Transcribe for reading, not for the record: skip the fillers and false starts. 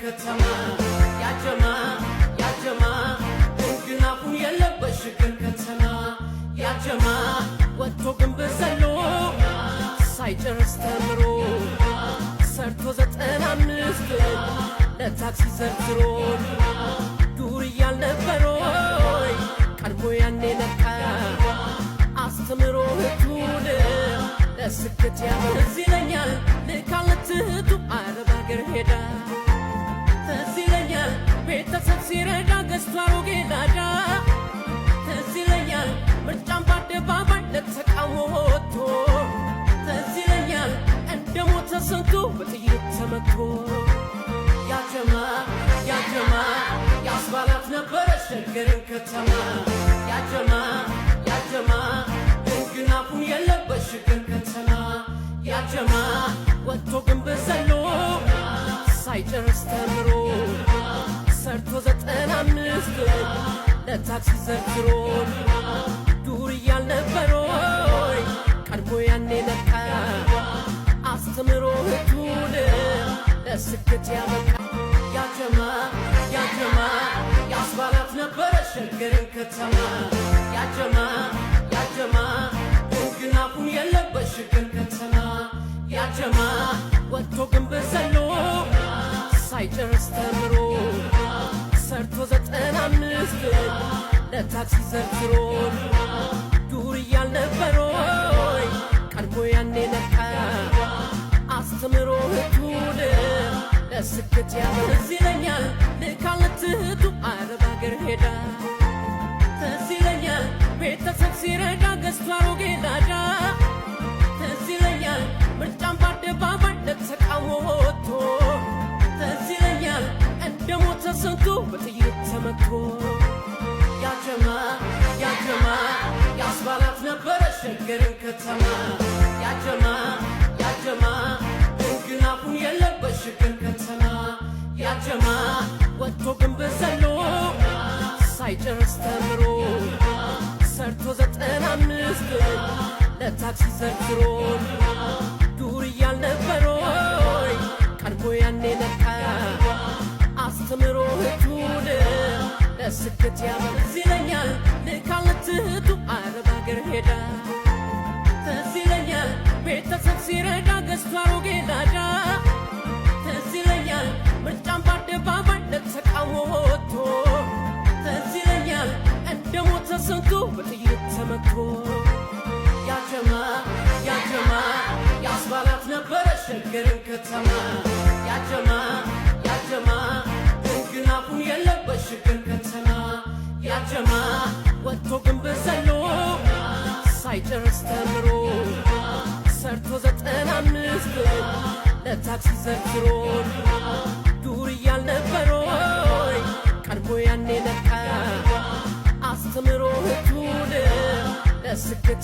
ከተማ ያጀማ እንግናፉን የለበሽ ግን ከተማ ያጀማ ወጥቶ ግንብ ዘሎ ሳይጨርስ ተምሮ ሰርቶ 95 ለታክሲ ዘርዝሮ ዱር እያልነበሮይ ቀድሞ ያኔ ነቃ አስተምሮ ህቱን ለስኬት ያመዝ ይለኛል ልካልትቱ አረብ አገር ሄዳ ትዝ ይለኛል ቤተሰብ ሲረዳ ገዝቶ አሮጌ ላዳ ትዝ ይለኛል ምርጫን በአደባባይ ለተቃውሞ ወጥቶ ትዝ ይለኛል እንደ ሞተ ሰንቶ በጥይት ተመቶ ያጀማ ያስባላት ነበረ ሸገርን ከተማ ያጀማ እንግናፉን የለበሽ ግን ከተማ ያጀማ ወጥቶ ግንብ ዘሎ ሳይጨርስ ተምሮ ሰርቶ 95 ለታክሲ ዘርዝሮ ዱር እያልነበሮይ ቀድሞ ያኔ ነቃ አስተምሮ ህቱን ለስኬት ያበቃ ያጀማ ያስባላት ነበረ ሸገርን ከተማ ያጀማ እንግናፉን የለበሽ ግን ከተማ ያጀማ ወጥቶ ግንብ ዘሎ ሳይጨርስ ተምሮ ሰርቶ 95 ለታክሲ ዘርዝሮ ዱር እያልነበሮይ ቀድሞ ያኔ ነቃ አስተምሮ ህቱን ለስኬት ያመዝ ይለኛል ልካልትቱ አረብ አገር ሄዳ ትዝ ይለኛል ቤተሰብ ሲረዳ ገዝቶ አሮጌ ላዳ ትዝ ይለኛል ምርጫን በአደባባይ ለተቃውሞ ወጥቶ ትዝ ይለኛል እንደ ሞተ ሰንቶ በጥይት ተመቶ ያጀማ ያስባላት ነበረ ሸገርን ከተማ ያጀማ እንግናፉን የለበሽ ግን ከተማ ያጀማ ወጥቶ ግንብ ዘሎ ሳይጨርስ ተምሮ ሰርቶ 95 ለታክሲ ዘርዝሮ ዱር እያልነበሮይ ቀድሞ ያኔ ነቃ አስተምሮ ህቱን ለስኬት ያመዝ ይለኛል ልካልትቱ አረብ አገር ሄዳ ትዝ ይለኛል ቤተሰብ ሲረዳ ገዝቶ አሮጌ ላዳ ትዝ ይለኛል ምርጫን በአደባባይ ለተቃውሞ ወጥቶ ትዝ ይለኛል እንደ ሞተ ሰንቶ በጥይት ተመቶ ያጀማ ያስባላት ነበረ ሸገርን ከተማ ያጀማ እንግናፉን የለበሽ ግን ከተማ ያጀማ ወጥቶ ግንብ ዘሎ ሳይጨርስ ተምሮ ሰርቶ 95 ለታክሲ ዘርዝሮ ዱር እያልነበሮይ ቀድሞ ያኔ ነቃ አስተምሮ ህቱን ለስኬት